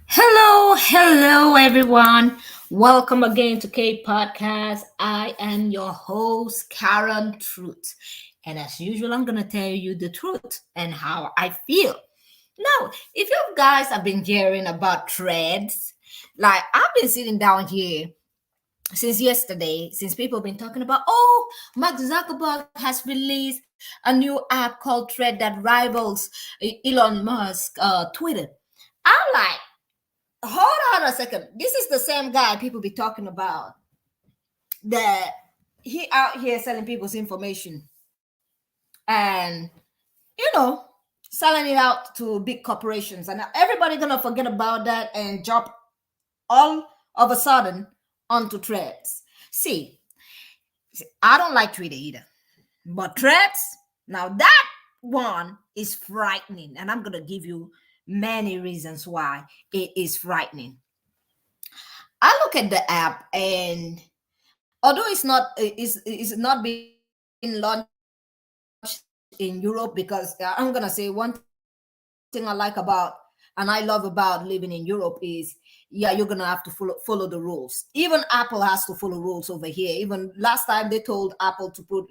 Hello, everyone. Welcome again to K Podcast. I am your host, Karen Truth. And as usual, I'm going to tell you the truth and how I feel. Now, if you guys have been hearing about threads, like I've been sitting down here since yesterday, since people have been talking about, oh, Mark Zuckerberg has released a new app called Thread that rivals Elon Musk Twitter. I'm like, hold on a second. This is the same guy people be talking about that he out here selling people's information and you know selling it out to big corporations, and everybody gonna forget about that and jump all of a sudden onto threads. See, I don't like Twitter either, but threads, now that one is frightening, and I'm gonna give you many reasons why it is frightening. I look at the app, and although it's not being launched in Europe, because I'm gonna say one thing I like about and I love about living in Europe is, yeah, you're gonna have to follow the rules. Even Apple has to follow rules over here. Even last time they told Apple to put,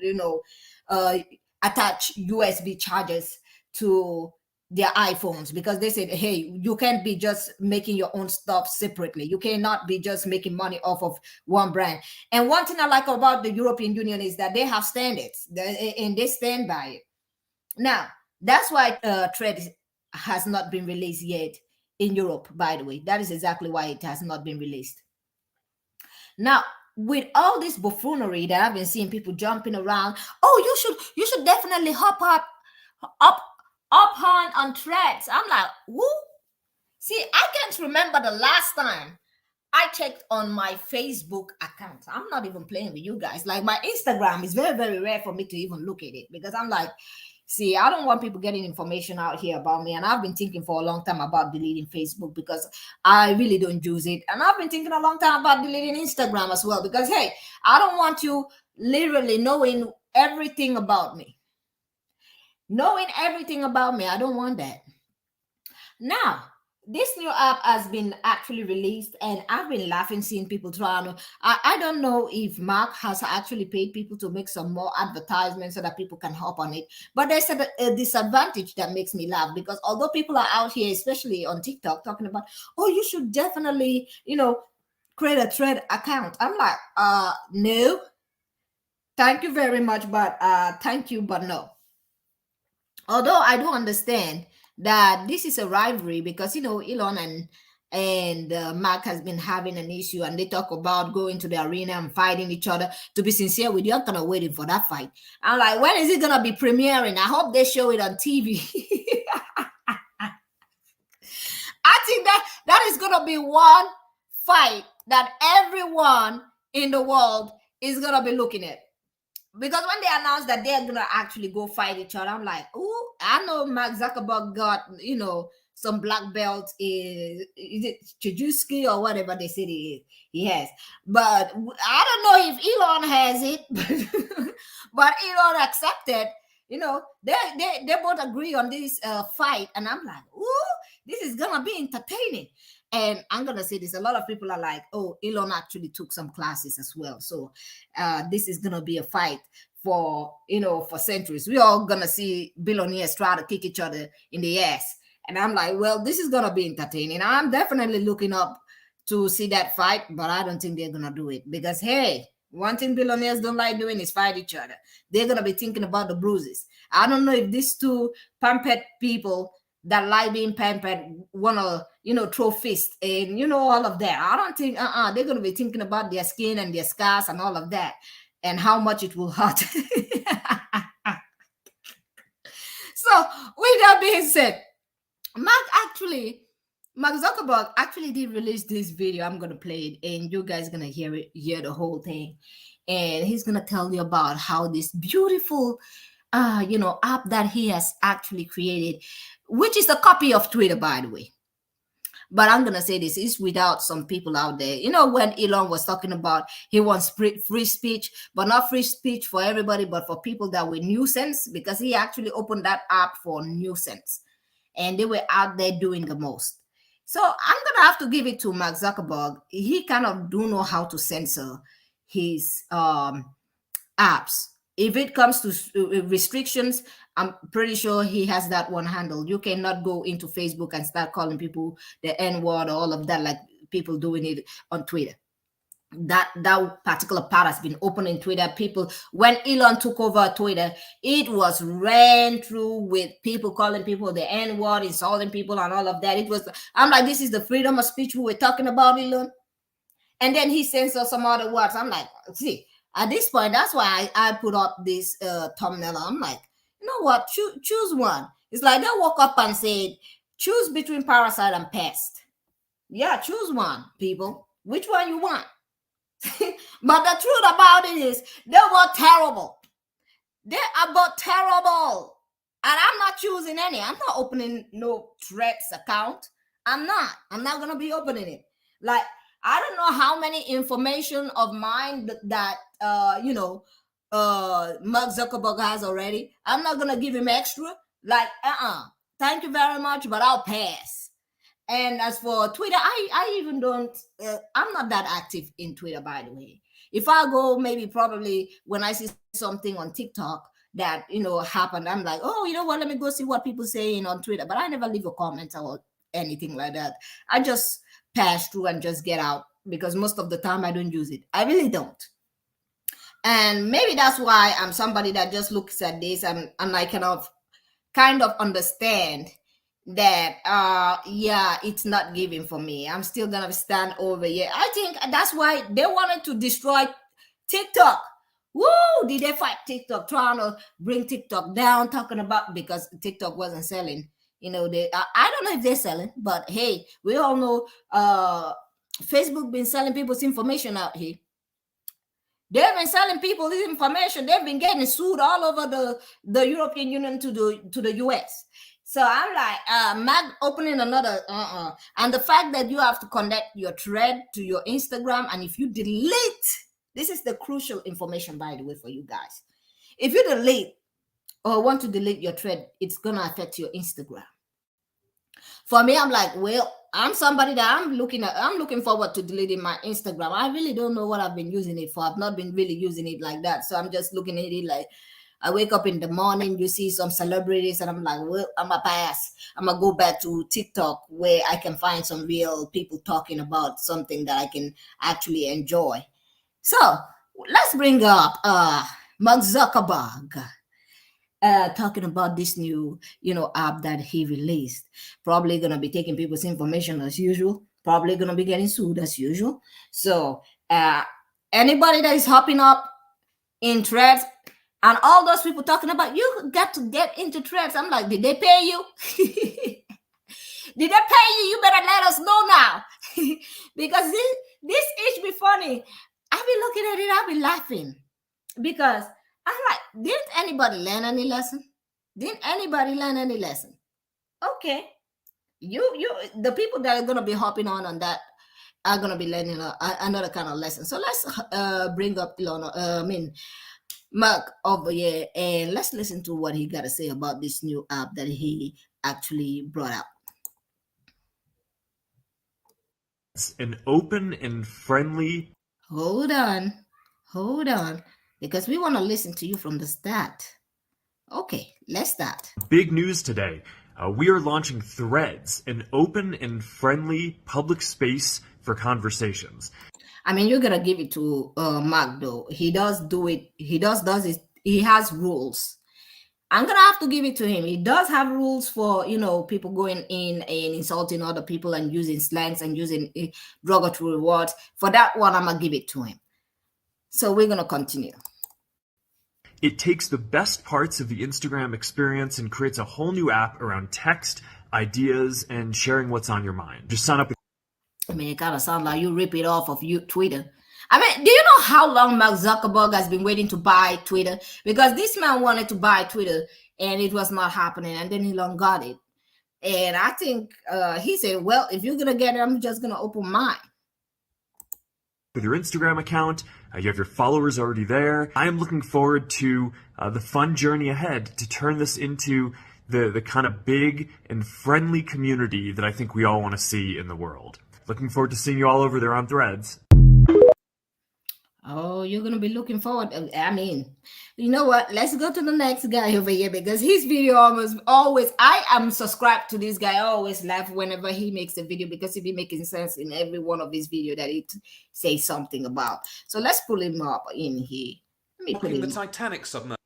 uh, attach USB chargers to their iPhones, because they said, hey, you can't be just making your own stuff separately. You cannot be just making money off of one brand. And one thing I like about the European Union is that they have standards and they stand by it. Now, that's why Thread has not been released yet in Europe, by the way. That is exactly why it has not been released. Now, with all this buffoonery that I've been seeing people jumping around, oh, you should definitely up on Threads. I'm like, who? See, I can't remember the last time I checked on my Facebook account. I'm not even playing with you guys. Like, my Instagram is very, very rare for me to even look at it, because I'm like, see, I don't want people getting information out here about me. And I've been thinking for a long time about deleting Facebook because I really don't use it. And I've been thinking a long time about deleting Instagram as well, because, hey, I don't want you literally knowing everything about me. Knowing everything about me, I don't want that. Now, this new app has been actually released, and I've been laughing seeing people trying to. I don't know if Mark has actually paid people to make some more advertisements so that people can hop on it. But there's a disadvantage that makes me laugh, because although people are out here, especially on TikTok, talking about, oh, you should definitely, create a thread account. I'm like, no, thank you very much, but thank you, but no. Although I do understand that this is a rivalry, because Elon and Mark has been having an issue, and they talk about going to the arena and fighting each other. To be sincere with you, I'm kind of waiting for that fight. I'm like, when is it gonna be premiering? I hope they show it on TV. I think that is gonna be one fight that everyone in the world is gonna be looking at, because when they announced that they're gonna actually go fight each other, I'm like, oh, I know Mark Zuckerberg got some black belt. Is it Chujusky or whatever they said he has, but I don't know if Elon has it. But Elon accepted. They both agree on this fight, and I'm like, oh, this is gonna be entertaining. And I'm gonna say this: a lot of people are like, oh, Elon actually took some classes as well, so this is gonna be a fight for centuries. We're all gonna see billionaires try to kick each other in the ass. And I'm like, well, this is gonna be entertaining. I'm definitely looking up to see that fight, but I don't think they're gonna do it, because, hey, one thing billionaires don't like doing is fight each other. They're gonna be thinking about the bruises. I don't know if these two pampered people that like being pampered wanna throw fists and all of that. I don't think they're gonna be thinking about their skin and their scars and all of that, and how much it will hurt. So, with that being said, Mark Zuckerberg actually did release this video. I'm gonna play it, and you guys gonna hear the whole thing. And he's gonna tell you about how this beautiful app that he has actually created, which is a copy of Twitter, by the way. But I'm gonna say this is without some people out there. When Elon was talking about he wants free speech, but not free speech for everybody, but for people that were nuisance, because he actually opened that app for nuisance, and they were out there doing the most. So I'm gonna have to give it to Mark Zuckerberg. He kind of do know how to censor his apps. If it comes to restrictions, I'm pretty sure he has that one handled. You cannot go into Facebook and start calling people the N word or all of that, like people doing it on Twitter. That particular part has been open in Twitter. People, when Elon took over Twitter, it was ran through with people calling people the N word, insulting people, and all of that. It was. I'm like, this is the freedom of speech we were talking about, Elon. And then he censors some other words. I'm like, see, at this point, that's why I put up this thumbnail. I'm like, you know what? Choose one. It's like they woke up and said, choose between parasite and pest. Yeah, choose one, people. Which one you want? But the truth about it is, they were terrible. They are both terrible. And I'm not choosing any. I'm not opening no threats account. I'm not going to be opening it. Like, I don't know how many information of mine that Mark Zuckerberg has already. I'm not going to give him extra. Like, thank you very much, but I'll pass. And as for Twitter, I even don't, I'm not that active in Twitter, by the way. If I go, maybe probably when I see something on TikTok that, happened, I'm like, oh, you know what, let me go see what people saying on Twitter. But I never leave a comment or anything like that. I just pass through and just get out because most of the time I don't use it. I really don't. And maybe that's why I'm somebody that just looks at this and I kind of understand that it's not giving for me. I'm still gonna stand over here. I think that's why they wanted to destroy TikTok. Woo! Did they fight TikTok, trying to bring TikTok down, talking about because TikTok wasn't selling. I don't know if they're selling, but hey, we all know Facebook been selling people's information out here. They've been selling people this information. They've been getting sued all over the European Union to the US. So I'm like, Mac opening another, and the fact that you have to connect your thread to your Instagram, and if you delete, this is the crucial information, by the way, for you guys. If you delete or want to delete your thread, it's gonna affect your Instagram. For me, I'm like, well, I'm somebody that I'm looking forward to deleting my Instagram. I really don't know what I've been using it for. I've not been really using it like that. So I'm just looking at it like, I wake up in the morning, you see some celebrities, and I'm like, well, I'm a pass. I'm going to go back to TikTok where I can find some real people talking about something that I can actually enjoy. So let's bring up Mark Zuckerberg. Talking about this new, app that he released. Probably gonna be taking people's information as usual. Probably gonna be getting sued as usual. So anybody that is hopping up in threads and all those people talking about you got to get into threads. I'm like, did they pay you? Did they pay you? You better let us know now. Because this itch be funny. I be looking at it, I be laughing. Because I'm like, didn't anybody learn any lesson? Didn't anybody learn any lesson? Okay. The people that are gonna be hopping on that are gonna be learning another kind of lesson. So let's bring up Elon, Mark over here, and let's listen to what he got to say about this new app that he actually brought out. It's an open and friendly. Hold on, because we want to listen to you from the start. Okay, let's start. Big news today. We are launching Threads, an open and friendly public space for conversations. I mean, you're gonna give it to Mark though. He does do it. He does it. He has rules. I'm gonna have to give it to him. He does have rules for people going in and insulting other people and using slangs and using derogatory words. For that one, I'm gonna give it to him. So we're gonna continue. It takes the best parts of the Instagram experience and creates a whole new app around text, ideas, and sharing what's on your mind. Just sign up. I mean, it kind of sounds like you rip it off of Twitter. I mean, do you know how long Mark Zuckerberg has been waiting to buy Twitter? Because this man wanted to buy Twitter and it was not happening. And then Elon got it. And I think he said, well, if you're going to get it, I'm just going to open mine. With your Instagram account, You have your followers already there. I am looking forward to the fun journey ahead to turn this into the kind of big and friendly community that I think we all want to see in the world. Looking forward to seeing you all over there on Threads. Oh, you're going to be looking forward. I mean, you know what? Let's go to the next guy over here because his video always, I am subscribed to this guy. I always laugh whenever he makes a video because he be making sense in every one of his video that he says something about. So let's pull him up in here. Let me put Mocking him the Titanic submersible.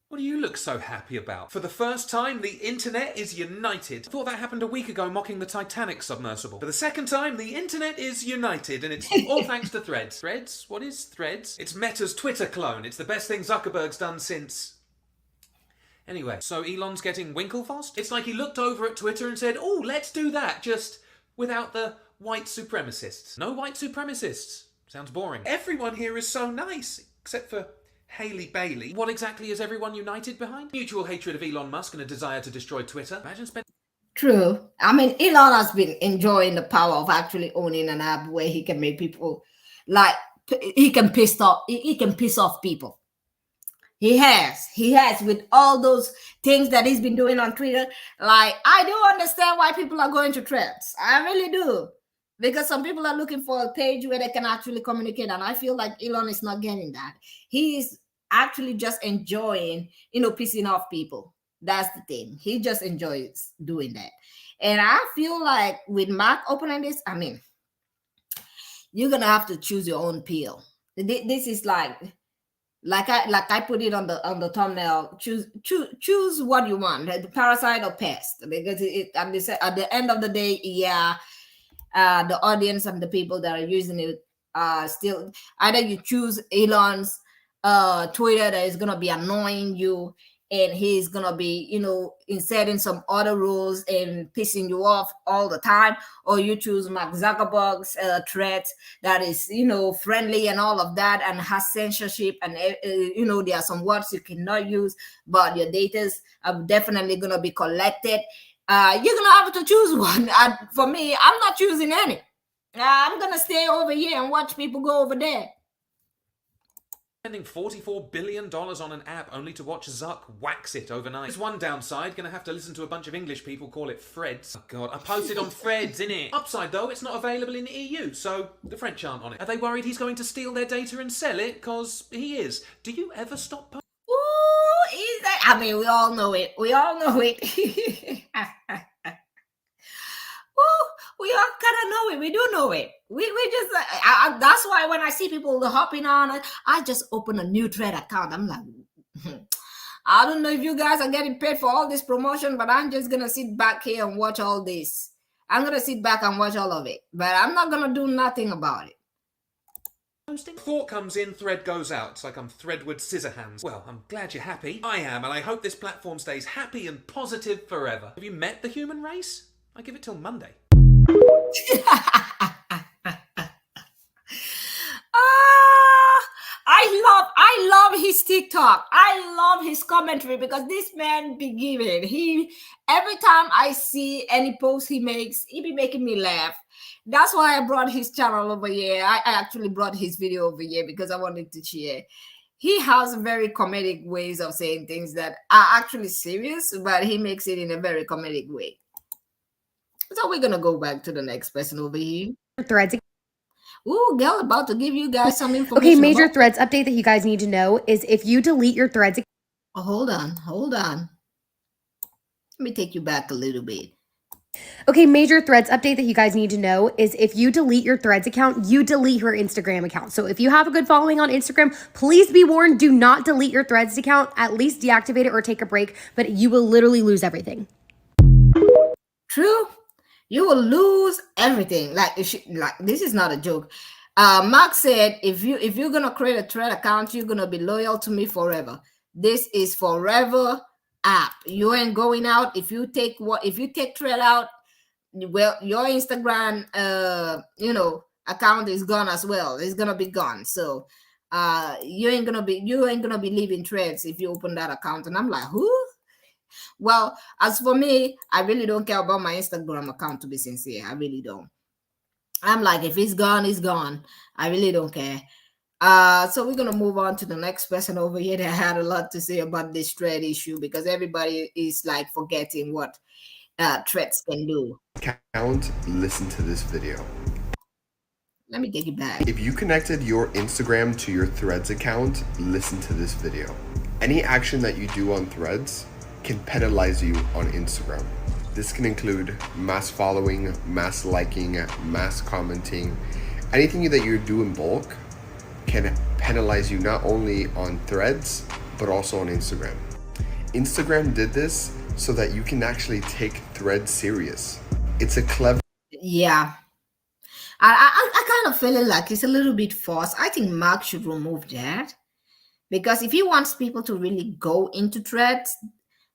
What do you look so happy about? For the first time, the internet is united. I thought that happened a week ago, mocking the Titanic submersible. For the second time, the internet is united, and it's all thanks to Threads. Threads? What is Threads? It's Meta's Twitter clone. It's the best thing Zuckerberg's done since... Anyway, so Elon's getting Winklevossed? It's like he looked over at Twitter and said, oh, let's do that, just without the white supremacists. No white supremacists. Sounds boring. Everyone here is so nice, except for Haley Bailey. What exactly is everyone united behind? Mutual hatred of Elon Musk and a desire to destroy Twitter. Imagine spending... True. I mean, Elon has been enjoying the power of actually owning an app where he can make people like he can piss off people. He has with all those things that he's been doing on Twitter. Like, I do understand why people are going to Threads. I really do. Because some people are looking for a page where they can actually communicate. And I feel like Elon is not getting that. He's actually just enjoying, pissing off people. That's the thing. He just enjoys doing that. And I feel like with Mark opening this, I mean, you're going to have to choose your own pill. This is like I put it on the thumbnail. Choose what you want, the parasite or pest. Because at the end of the day, yeah, the audience and the people that are using it still either you choose Elon's Twitter that is gonna be annoying you and he's gonna be inserting some other rules and pissing you off all the time, or you choose Mark Zuckerberg's threats that is friendly and all of that and has censorship and there are some words you cannot use but your data's are definitely gonna be collected. You're gonna have to choose one. For me, I'm not choosing any. I'm gonna stay over here and watch people go over there. Spending $44 billion on an app only to watch Zuck wax it overnight. There's one downside, gonna have to listen to a bunch of English people call it Freds. Oh god, I posted on Freds, innit? Upside though, it's not available in the EU, so the French aren't on it. Are they worried he's going to steal their data and sell it? Cause he is. Do you ever stop Ooh, is that? I mean, we all know it. We all know it. Ooh, we all kind of know it. We do know it. We just that's why when I see people hopping on it, I just open a new thread account. I'm like, I don't know if you guys are getting paid for all this promotion, but I'm just gonna sit back here and watch all this. I'm gonna sit back and watch all of it, but I'm not gonna do nothing about it. Thought comes in, thread goes out. It's like I'm Threadwood Scissorhands. Well, I'm glad you're happy. I am, and I hope this platform stays happy and positive forever. Have you met the human race? I give it till Monday. I love his TikTok. I love his commentary because this man be giving. Every time I see any post he makes, he be making me laugh. That's why I brought his channel over here. I actually brought his video over here because I wanted to share. He has very comedic ways of saying things that are actually serious, but he makes it in a very comedic way. So we're gonna go back to the next person over here. Threads. Ooh, girl, about to give you guys some information. Okay, major Threads update that you guys need to know is if you delete your Threads. Oh, hold on. Let me take you back a little bit. Okay, major Threads update that you guys need to know is if you delete your Threads account, you delete her Instagram account. So if you have a good following on Instagram, please be warned, do not delete your Threads account. At least deactivate it or take a break, but you will literally lose everything. True. You will lose everything. Like this is not a joke. Mark said, if you're gonna create a thread account, you're gonna be loyal to me forever. This is forever app. You ain't going out. If you take thread out, well, your Instagram account is gone as well. It's gonna be gone. So you ain't gonna be leaving threads if you open that account. And I'm like, who? Well, as for me, I really don't care about my Instagram account, to be sincere. I really don't. I'm like, if it's gone, it's gone. I really don't care. So we're gonna move on to the next person over here that had a lot to say about this thread issue, because everybody is like forgetting what threads can do. Account, listen to this video. Let me take it back. If you connected your Instagram to your Threads account, listen to this video. Any action that you do on Threads can penalize you on Instagram. This can include mass following, mass liking, mass commenting. Anything that you do in bulk can penalize you not only on Threads, but also on Instagram. Instagram did this so that you can actually take Threads serious. It's a clever. Yeah. I kind of feeling like it's a little bit forced. I think Mark should remove that, because if he wants people to really go into threads,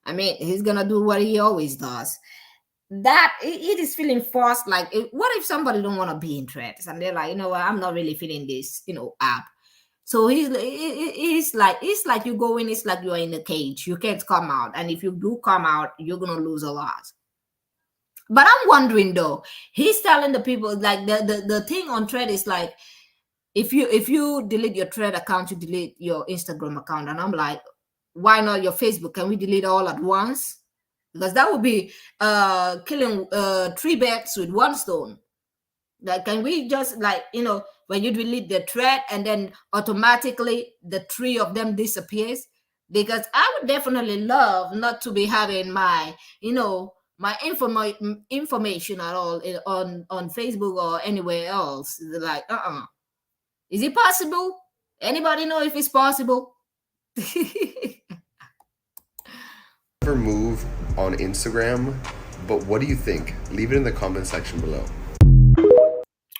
I mean, he's gonna do what he always does. That it is feeling forced. Like, what if somebody don't want to be in threads and they're like, you know what, I'm not really feeling this, app. So it's like you go in, it's like you're in a cage. You can't come out, and if you do come out, you're gonna lose a lot. But I'm wondering though, he's telling the people, like, the thing on thread is like, if you delete your thread account, you delete your Instagram account. And I'm like, why not your Facebook? Can we delete all at once? Because that would be killing three birds with one stone. Like, can we just, like, when you delete the thread and then automatically the three of them disappears? Because I would definitely love not to be having my my information at all on Facebook or anywhere else. Like, is it possible? Anybody know if it's possible? Move on Instagram, but what do you think? Leave it in the comment section below.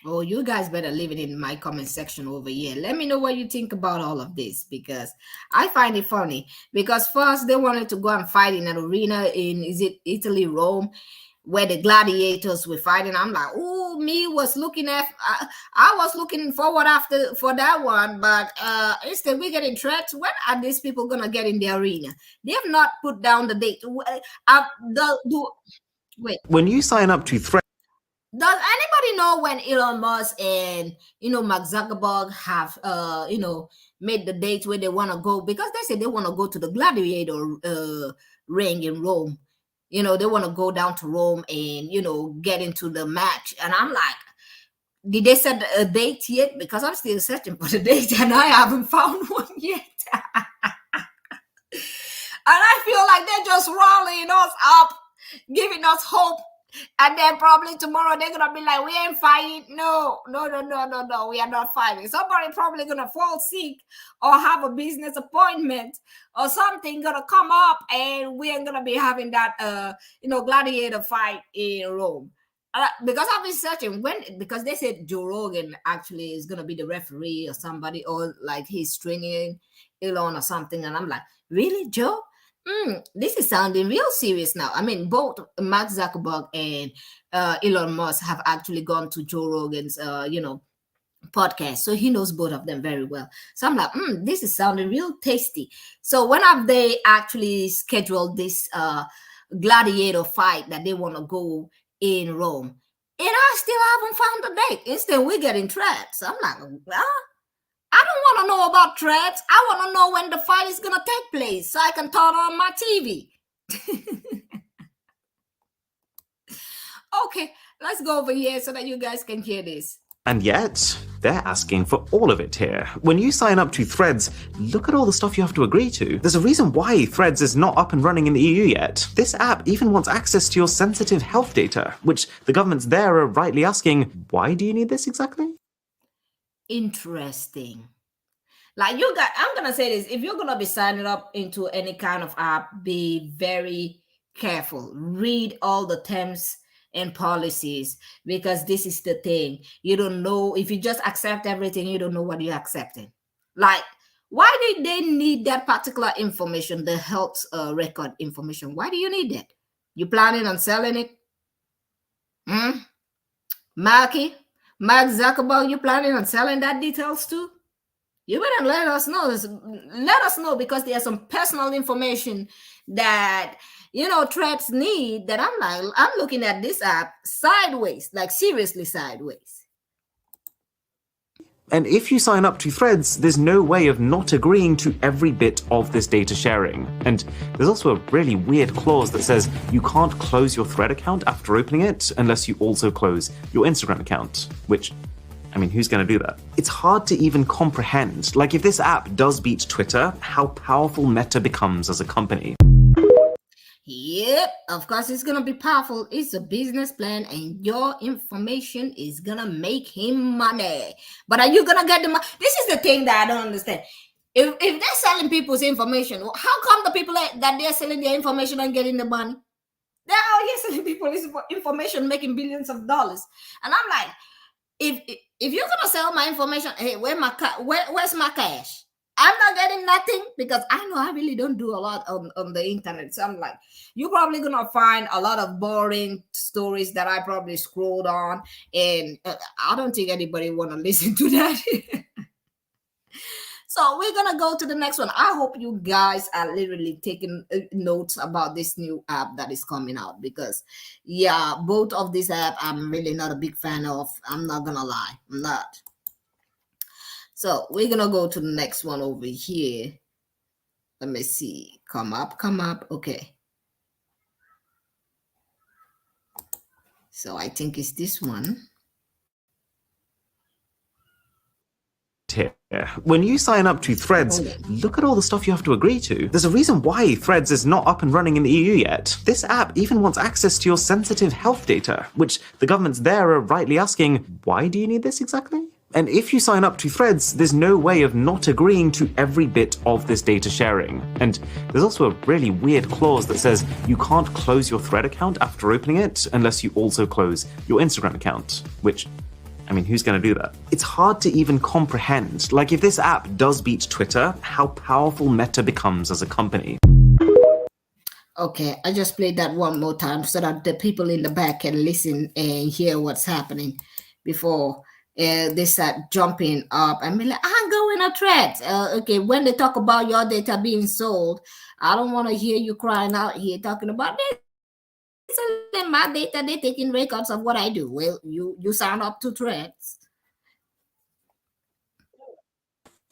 Oh, you guys better leave it in my comment section over here. Let me know what you think about all of this, because I find it funny. Because first they wanted to go and fight in an arena in, is it Italy, Rome, where the gladiators were fighting. I'm like, oh, me was looking at, I was looking forward for that one, but instead we're getting threats. When are these people gonna get in the arena? They have not put down the date. Wait. When you sign up to Threads, Does anybody know when Elon Musk and Mark Zuckerberg have made the date where they want to go? Because they say they want to go to the gladiator ring in Rome. They want to go down to Rome and get into the match. And I'm like, did they set a date yet? Because I'm still searching for the date and I haven't found one yet. And I feel like they're just rallying us up, giving us hope. And then probably tomorrow they're gonna be like, we ain't fighting. No, we are not fighting. Somebody probably gonna fall sick or have a business appointment or something gonna come up, and we ain't gonna be having that gladiator fight in Rome. Because I've been searching because they said Joe Rogan actually is gonna be the referee or somebody, or like he's training Elon or something, and I'm like, really, Joe? This is sounding real serious now. I mean, both Mark Zuckerberg and Elon Musk have actually gone to Joe Rogan's, podcast. So he knows both of them very well. So I'm like, this is sounding real tasty. So when have they actually scheduled this gladiator fight that they want to go in Rome? And I still haven't found the date. Instead, we're getting trapped. So I'm like, I don't want to know about threats. I want to know when the fight is going to take place so I can turn on my TV. Okay, let's go over here so that you guys can hear this. and yet they're asking for all of it here. When you sign up to Threads, look at all the stuff you have to agree to. There's a reason why Threads is not up and running in the EU yet. This app even wants access to your sensitive health data, which the governments there are rightly asking, why do you need this exactly? Interesting. Like, you got, I'm gonna say this: if you're gonna be signing up into any kind of app, be very careful. Read all the terms and policies, because this is the thing. You don't know, if you just accept everything, you don't know what you're accepting. Like, why did they need that particular information, the health record information? Why do you need that? You planning on selling it? Mark Zuckerberg, you planning on selling that details too? You better let us know. Let us know, because there's some personal information that, threats need, that I'm looking at this app sideways, like seriously sideways. And if you sign up to Threads, there's no way of not agreeing to every bit of this data sharing. And there's also a really weird clause that says you can't close your Thread account after opening it unless you also close your Instagram account, which, I mean, who's going to do that? It's hard to even comprehend. Like, if this app does beat Twitter, how powerful Meta becomes as a company. Yep, of course it's gonna be powerful. It's a business plan, and your information is gonna make him money. But are you gonna get the money? This is the thing that I don't understand. If they're selling people's information, how come the people that they're selling their information and getting the money? They're out here selling people's information, making billions of dollars. And I'm like, if you're gonna sell my information, hey, where's my cash? I'm not getting nothing, because I know I really don't do a lot on the internet. So I'm like, you're probably gonna find a lot of boring stories that I probably scrolled on, and I don't think anybody wanna listen to that. So we're gonna go to the next one. I hope you guys are literally taking notes about this new app that is coming out, because yeah, both of these apps I'm really not a big fan of. I'm not gonna lie, I'm not. So we're gonna go to the next one over here. Let me see. Come up. Okay. So I think it's this one. Here. When you sign up to Threads, look at all the stuff you have to agree to. There's a reason why Threads is not up and running in the EU yet. This app even wants access to your sensitive health data, which the governments there are rightly asking, why do you need this exactly? And if you sign up to Threads, there's no way of not agreeing to every bit of this data sharing. And there's also a really weird clause that says you can't close your Thread account after opening it unless you also close your Instagram account, which, I mean, who's going to do that? It's hard to even comprehend. Like, if this app does beat Twitter, how powerful Meta becomes as a company. Okay, I just played that one more time so that the people in the back can listen and hear what's happening before they start jumping up and be like, I'm going to Threads. Okay, when they talk about your data being sold, I don't want to hear you crying out here talking about this. Selling my data, they're taking records of what I do. Well, you sign up to Threads.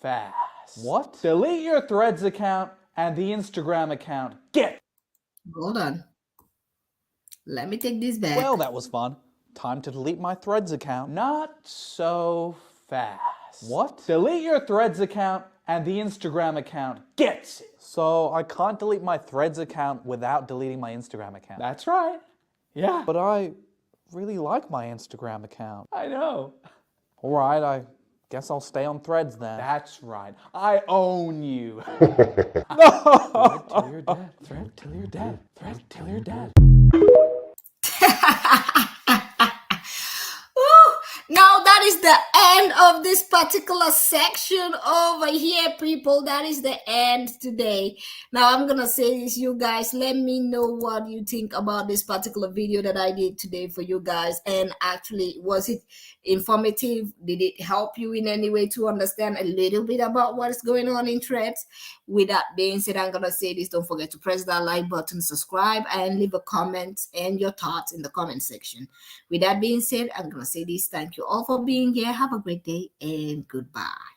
Fast. What? Delete your Threads account and the Instagram account. Get. Hold on. Let me take this back. Well, that was fun. Time to delete my Threads account. Not so fast. What? Delete your Threads account and the Instagram account. Gets it. So I can't delete my Threads account without deleting my Instagram account. That's right. Yeah. But I really like my Instagram account. I know. All right, I guess I'll stay on Threads then. That's right. I own you. No. Thread till you're dead. Thread till you're dead. Thread till you're dead. Now that is the end of this particular section over here, people. That is the end today. Now I'm gonna say this, you guys, let me know what you think about this particular video that I did today for you guys. And actually, was it informative? Did it help you in any way to understand a little bit about what's going on in Threads? With that being said, I'm gonna say this: don't forget to press that like button, subscribe, and leave a comment and your thoughts in the comment section. With that being said, I'm gonna say this: thank you all for being here. Have a great day and goodbye.